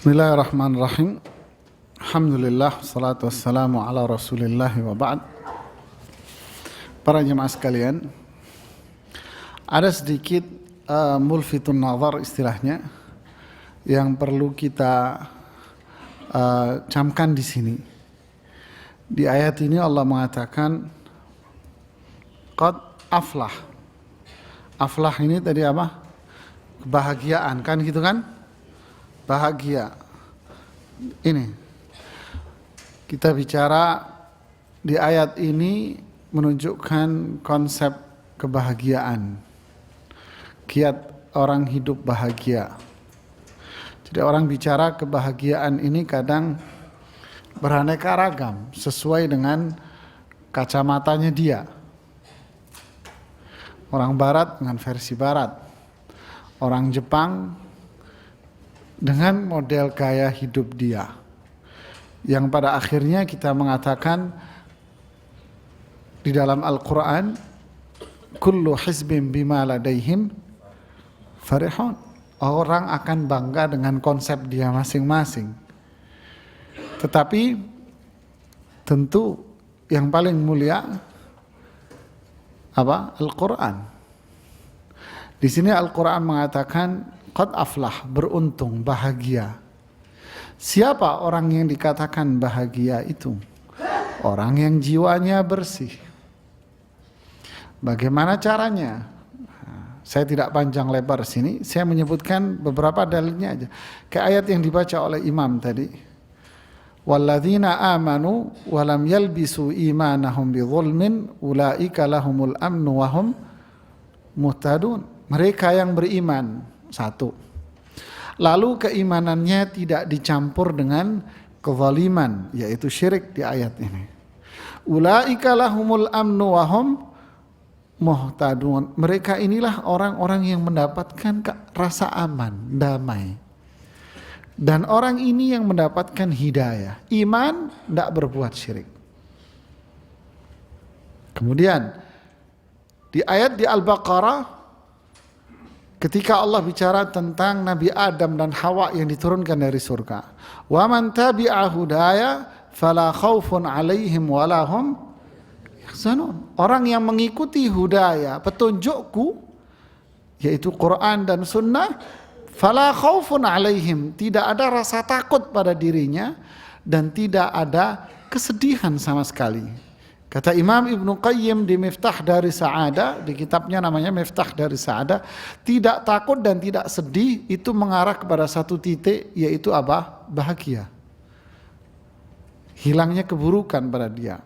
Bismillahirrahmanirrahim. Alhamdulillah, salatu wassalamu ala rasulillah wa ba'd. Para jemaah sekalian, ada sedikit mulfitun nazar istilahnya yang perlu kita camkan di sini. Di ayat ini Allah mengatakan qad aflah. Aflah ini tadi apa? Kebahagiaan kan gitu kan? Bahagia. Ini kita bicara di ayat ini menunjukkan konsep kebahagiaan, kiat orang hidup bahagia. Jadi orang bicara kebahagiaan ini kadang beraneka ragam sesuai dengan kacamatanya dia. Orang barat dengan versi barat, orang Jepang dengan model gaya hidup dia, yang pada akhirnya kita mengatakan di dalam Al-Quran, kullu hizbin bima ladaihim farihun. Orang akan bangga dengan konsep dia masing-masing. Tetapi tentu yang paling mulia apa? Al-Quran. Di sini Al-Quran mengatakan qad aflah, beruntung, bahagia. Siapa orang yang dikatakan bahagia itu? Orang yang jiwanya bersih. Bagaimana caranya? Saya tidak panjang lebar sini, saya menyebutkan beberapa dalilnya aja. Kayak ayat yang dibaca oleh imam tadi. Walladzina amanu wa lam yalbisu imanahum bidzulmin ulaika lahumul amnu wa hum muhtadun. Mereka yang beriman, satu, lalu keimanannya tidak dicampur dengan kezaliman, yaitu syirik di ayat ini. Ulaika lahumul amnu wa hum muhtadun. Mereka inilah orang-orang yang mendapatkan rasa aman, damai. Dan orang ini yang mendapatkan hidayah, iman, tidak berbuat syirik. Kemudian di ayat di Al-Baqarah, ketika Allah bicara tentang Nabi Adam dan Hawa yang diturunkan dari surga, wa man tabi'a hudaya fala khaufun 'alaihim wa lahum yahzanun. Orang yang mengikuti hudaya, petunjukku, yaitu Quran dan Sunnah, fala khaufun 'alaihim, tidak ada rasa takut pada dirinya dan tidak ada kesedihan sama sekali. Kata Imam Ibnu Qayyim di Miftah dari Sa'adah, di kitabnya namanya Miftah dari Sa'adah, tidak takut dan tidak sedih itu mengarah kepada satu titik, yaitu apa? Bahagia. Hilangnya keburukan pada dia.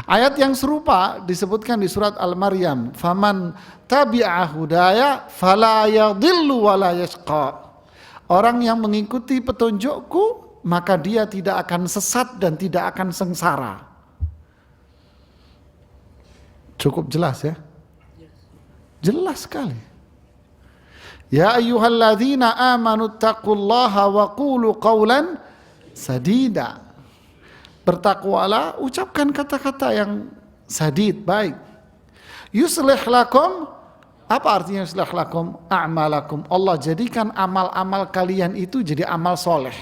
Ayat yang serupa disebutkan di surat Al-Maryam, faman tabi'a hudaya fala yadhillu wa la yashqa. Orang yang mengikuti petunjukku, maka dia tidak akan sesat dan tidak akan sengsara. Cukup jelas ya? Jelas sekali. Ya ayyuhalladzina amanu taqullaha wa qulu qawlan sadida. Bertakwalah, ucapkan kata-kata yang sadid, baik. Yuslih lakum, apa artinya yuslih lakum? A'malakum. Allah jadikan amal-amal kalian itu jadi amal soleh.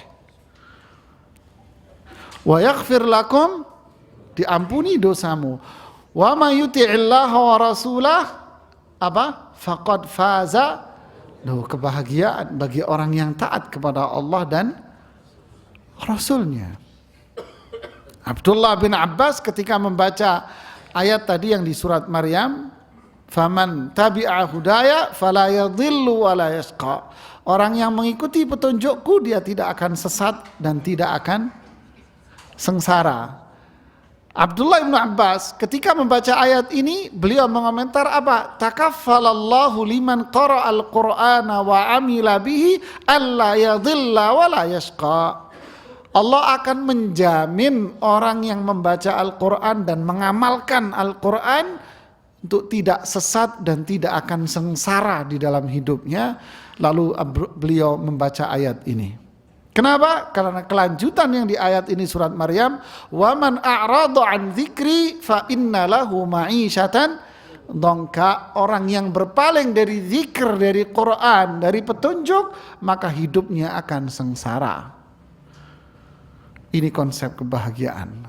Wa yaghfir lakum, diampuni dosamu. Wa may yuti'illaha wa rasulah, apa? Faqad faza. Kebahagiaan bagi orang yang taat kepada Allah dan Rasulnya. Abdullah bin Abbas ketika membaca ayat tadi yang di surat Maryam, faman tabi'a hudaya fala yadhillu wa la yashqa. Orang yang mengikuti petunjukku dia tidak akan sesat dan tidak akan sengsara. Abdullah bin Abbas ketika membaca ayat ini beliau mengomentar apa? Takaffalallahu liman qara'al Qur'ana wa amila bihi alla yadhilla wa la yashqa. Allah akan menjamin orang yang membaca Al-Quran dan mengamalkan Al-Quran untuk tidak sesat dan tidak akan sengsara di dalam hidupnya. Lalu beliau membaca ayat ini. Kenapa? Karena kelanjutan yang di ayat ini surat Maryam, وَمَنْ أَعْرَضَ عَنْ ذِكْرِ فَإِنَّ لَهُ مَعِيشَةً ضَنْكَ. Orang yang berpaling dari zikr, dari Quran, dari petunjuk, maka hidupnya akan sengsara. Ini konsep kebahagiaan.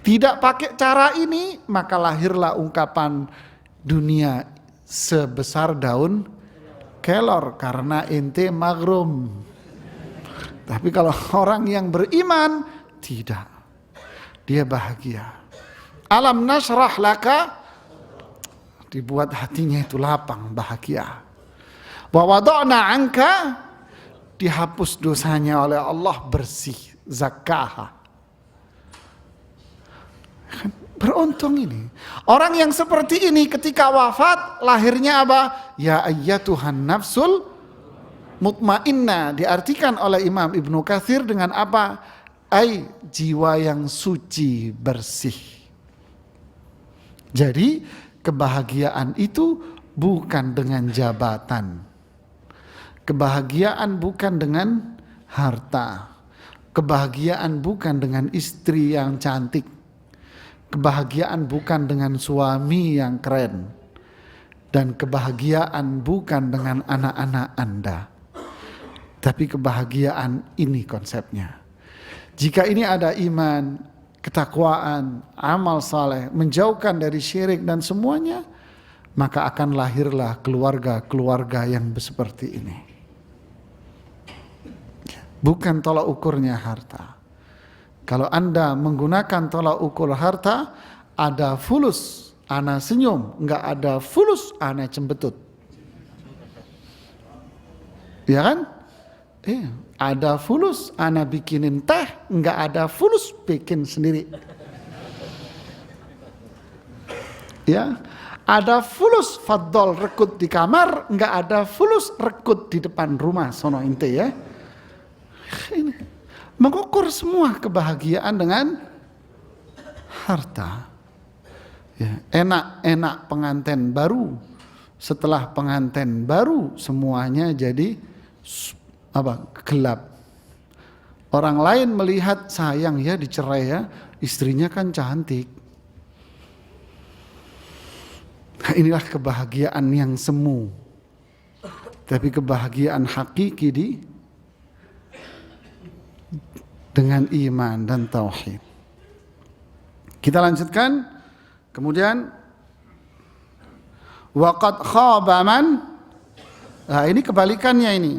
Tidak pakai cara ini, maka lahirlah ungkapan dunia sebesar daun kelor karena ente magrum. Tapi kalau orang yang beriman, tidak. Dia bahagia. Alam nasrah laka, dibuat hatinya itu lapang, bahagia. Wa wada'na anka, dihapus dosanya oleh Allah, bersih, zakah. Beruntung ini. Orang yang seperti ini ketika wafat lahirnya apa? Ya ayyatuhan nafsul mutmainnah. Diartikan oleh Imam Ibnu Katsir dengan apa? Ai jiwa yang suci, bersih. Jadi kebahagiaan itu bukan dengan jabatan. Kebahagiaan bukan dengan harta. Kebahagiaan bukan dengan istri yang cantik. Kebahagiaan bukan dengan suami yang keren. Dan kebahagiaan bukan dengan anak-anak Anda. Tapi kebahagiaan ini konsepnya. Jika ini ada iman, ketakwaan, amal saleh, menjauhkan dari syirik dan semuanya, maka akan lahirlah keluarga-keluarga yang seperti ini. Bukan tolak ukurnya harta. Kalau Anda menggunakan tolak ukur harta, ada fulus, ana senyum, enggak ada fulus, ana cembetut. Ya kan? Ada fulus, ana bikinin teh, enggak ada fulus, bikin sendiri. Ya, ada fulus faddol rekut di kamar, enggak ada fulus rekut di depan rumah, sono inte ya. Ini mengukur semua kebahagiaan dengan harta. Ya, enak-enak pengantin baru. Setelah pengantin baru semuanya jadi gelap. Orang lain melihat sayang ya dicerai ya, istrinya kan cantik. Nah, inilah kebahagiaan yang semu. Tapi kebahagiaan hakiki dengan iman dan tauhid. Kita lanjutkan. Kemudian waqad khaba man. Nah, ini kebalikannya ini.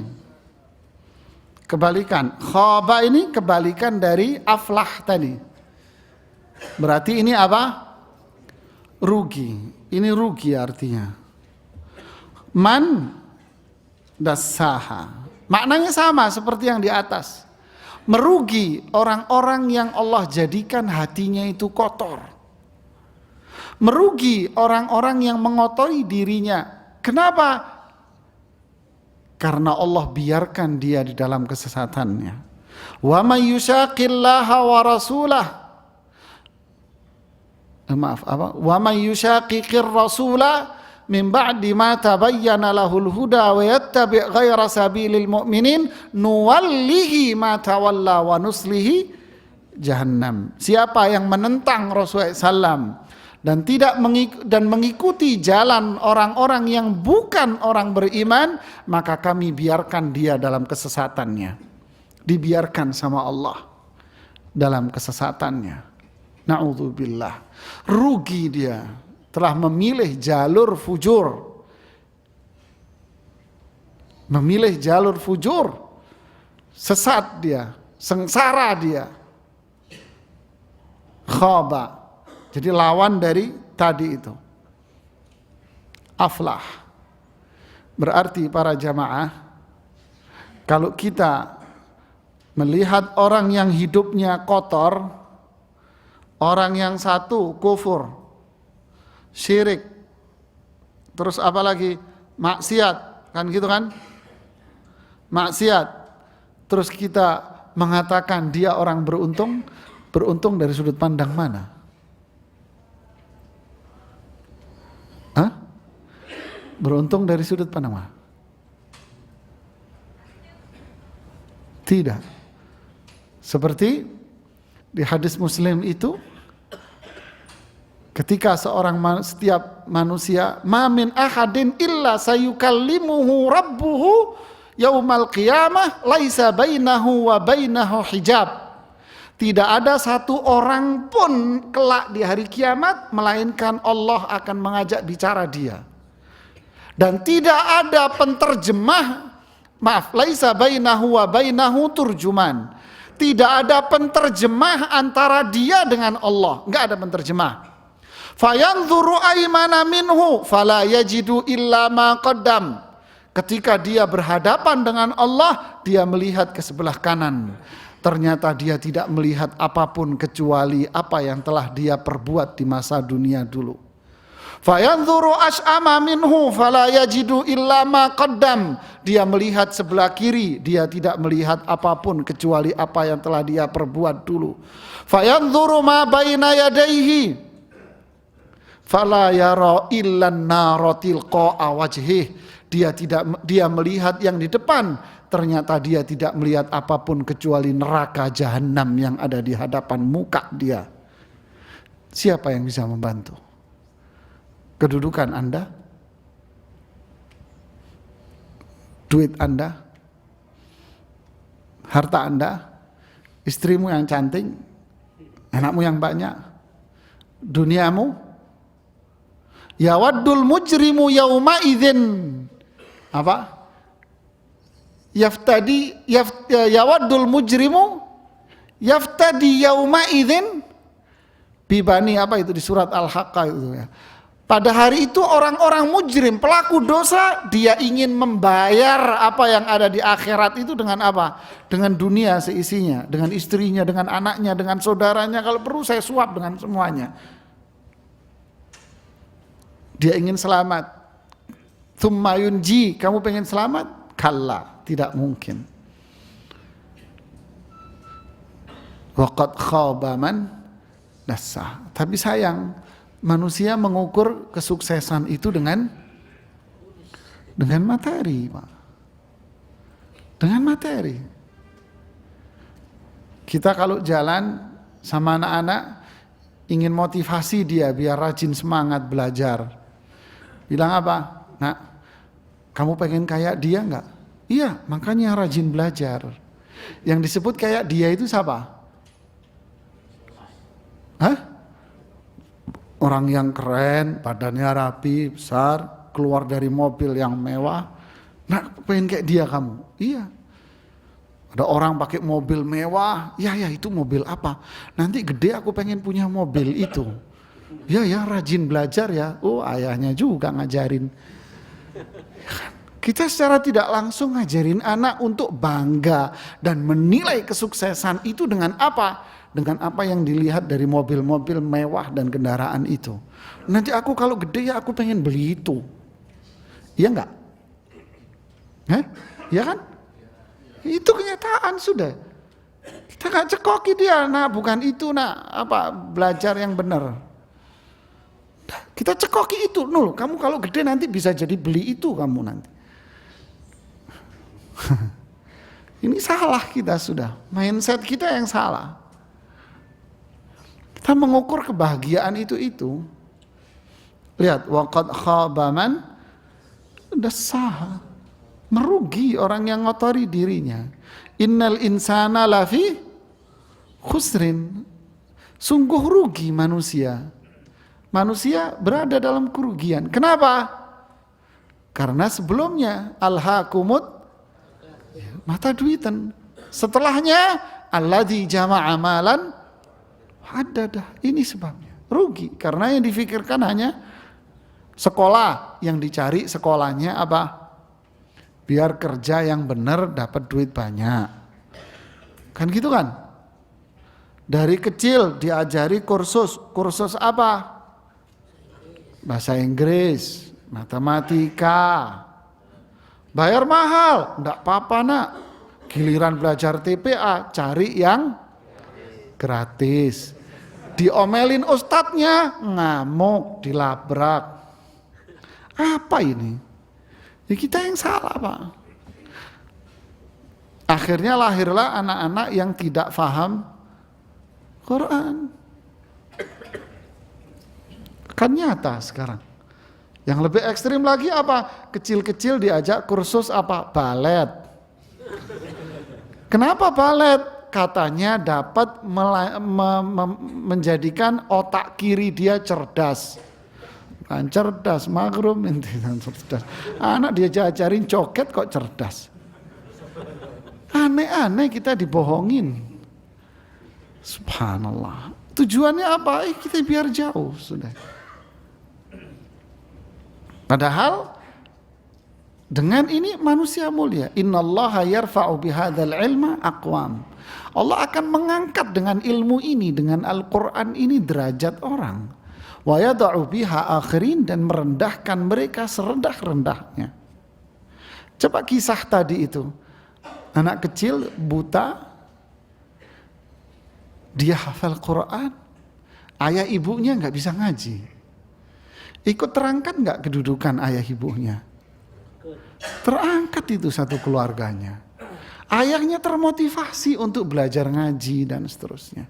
Kebalikan. Khaba ini kebalikan dari aflah tadi. Berarti ini apa? Rugi. Ini rugi artinya. Man dassaha. Maknanya sama seperti yang di atas. Merugi orang-orang yang Allah jadikan hatinya itu kotor. Merugi orang-orang yang mengotori dirinya. Kenapa? karena Allah biarkan dia di dalam kesesatannya. Wa may yushaqillaha wa rasulah, wa may yushaqiqir rasula min ba'di ma tabayyana lahul huda wa yattabi' ghaira sabilil mu'minin nuwallihi ma tawalla wa nuslihi jahannam. Siapa yang menentang Rasulullah SAW dan mengikuti jalan orang-orang yang bukan orang beriman, maka kami biarkan dia dalam kesesatannya. Dibiarkan sama Allah dalam kesesatannya. Na'udzubillah. Rugi dia, telah memilih jalur fujur. Memilih jalur fujur. Sesat dia, sengsara dia. Khaba. Jadi lawan dari tadi itu. Aflah. Berarti para jamaah, kalau kita melihat orang yang hidupnya kotor, orang yang satu kufur, syirik, terus apa lagi? Maksiat, kan gitu kan? Maksiat. Terus kita mengatakan dia orang beruntung, beruntung dari sudut pandang mana? Hah? Beruntung dari sudut pandang mana? Tidak. Seperti di hadis Muslim itu, ketika setiap manusia, ma min ahadin illa sayukallimuhu rabbuhu yaumal qiyamah laisa bainahu wa bainahu hijab. Tidak ada satu orang pun kelak di hari kiamat melainkan Allah akan mengajak bicara dia. Dan tidak ada penterjemah, laisa bainahu wa bainahu turjuman. Tidak ada penterjemah antara dia dengan Allah, enggak ada penterjemah. Fayanzuru aymana minhu fala yajidu illa ma qaddam. Ketika dia berhadapan dengan Allah, dia melihat ke sebelah kanan. Ternyata dia tidak melihat apapun kecuali apa yang telah dia perbuat di masa dunia dulu. Fayanzuru ash'ama minhu fala yajidu illa ma qaddam. Dia melihat sebelah kiri, dia tidak melihat apapun kecuali apa yang telah dia perbuat dulu. Fayanzuru ma baina yadayhi fala yara illa an-nara tilqa'a wajhih. Dia melihat yang di depan, ternyata dia tidak melihat apapun kecuali neraka jahanam yang ada di hadapan muka dia. Siapa yang bisa membantu? Kedudukan Anda? Duit Anda? Harta Anda? Istrimu yang cantik? Anakmu yang banyak? Duniamu? Yawaddul mujrimu yauma idzin apa? Yawaddul mujrimu yaftadi yauma idzin bibani, apa itu di surat Al-Haqqah itu ya. Pada hari itu orang-orang mujrim, pelaku dosa, dia ingin membayar apa yang ada di akhirat itu dengan apa? Dengan dunia seisinya, dengan istrinya, dengan anaknya, dengan saudaranya, kalau perlu saya suap dengan semuanya. Dia ingin selamat. Tsumma yunji, kamu pengen selamat? Kalla, tidak mungkin. Waqad khaba man dasah. Tapi sayang, manusia mengukur kesuksesan itu dengan materi, Pak. Dengan materi. Kita kalau jalan sama anak-anak, ingin motivasi dia biar rajin semangat belajar. Bilang apa? Nah, kamu pengen kayak dia enggak? Iya, makanya rajin belajar. Yang disebut kayak dia itu siapa? Hah? Orang yang keren, badannya rapi, besar, keluar dari mobil yang mewah. Nah, pengen kayak dia kamu? Iya. Ada orang pakai mobil mewah, ya itu mobil apa? Nanti gede aku pengen punya mobil itu. Ya rajin belajar ya. Oh, ayahnya juga ngajarin. Kita secara tidak langsung ngajarin anak untuk bangga dan menilai kesuksesan itu dengan apa? Dengan apa yang dilihat dari mobil-mobil mewah dan kendaraan itu. Nanti aku kalau gede ya aku pengen beli itu. Iya enggak? Ya kan? Itu kenyataan sudah. Kita nggak cekoki dia, nah bukan itu belajar yang benar. Kita cekoki itu, nul. Kamu kalau gede nanti bisa jadi beli itu kamu nanti. Ini salah kita sudah, mindset kita yang salah. Kita mengukur kebahagiaan itu. Lihat, waqad khaba man dassaha. Merugi orang yang ngotori dirinya. Innal insana lafi khusrin. Sungguh rugi manusia. Manusia berada dalam kerugian. Kenapa? Karena sebelumnya alhaakumut mata duitan. Setelahnya alladzi jama'a malan haddadah. Ini sebabnya. Rugi karena yang difikirkan hanya sekolah, yang dicari sekolahnya apa? Biar kerja yang benar dapat duit banyak. Kan gitu kan? Dari kecil diajari kursus apa? Bahasa Inggris, matematika. Bayar mahal, enggak apa-apa nak. Giliran belajar TPA, cari yang gratis. Diomelin ustadznya, ngamuk, dilabrak. Apa ini? Ya kita yang salah Pak. Akhirnya lahirlah anak-anak yang tidak paham Quran. Kan nyata sekarang. Yang lebih ekstrim lagi apa? Kecil-kecil diajak kursus apa? Balet. Kenapa balet? Katanya dapat menjadikan otak kiri dia cerdas. Kan cerdas, magrum, cerdas. Anak dia ajarin joget kok cerdas. Aneh-aneh kita dibohongin. Subhanallah. Tujuannya apa? Kita biar jauh sudah. Padahal dengan ini manusia mulia. Innallaha yarfa'u bihadzal ilma aqwam. Allah akan mengangkat dengan ilmu ini, dengan Al-Quran ini derajat orang. Wa yada'u biha akhirin, dan merendahkan mereka serendah-rendahnya. Coba kisah tadi itu. Anak kecil buta, dia hafal Quran, ayah ibunya nggak bisa ngaji. Ikut terangkat nggak kedudukan ayah ibunya? Terangkat itu satu keluarganya. Ayahnya termotivasi untuk belajar ngaji dan seterusnya.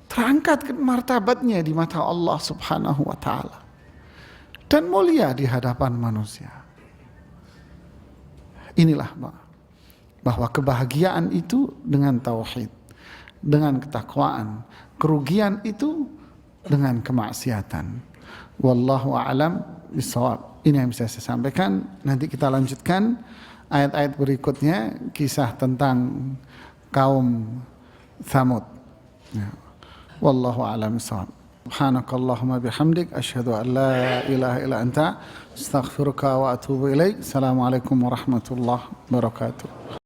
Terangkat martabatnya di mata Allah Subhanahu wa ta'ala. Dan mulia di hadapan manusia. Inilah bahwa kebahagiaan itu dengan tauhid, dengan ketakwaan. Kerugian itu dengan kemaksiatan. Wallahu a'lam bishawab. Ini yang bisa saya sampaikan. Nanti kita lanjutkan ayat-ayat berikutnya, kisah tentang kaum Tsamud. Ya. Wallahu a'lam bishawab. Subhanakallahumma bihamdik asyhadu an la ilaha illa anta astaghfiruka wa atubu ilaik. Assalamualaikum warahmatullahi wabarakatuh.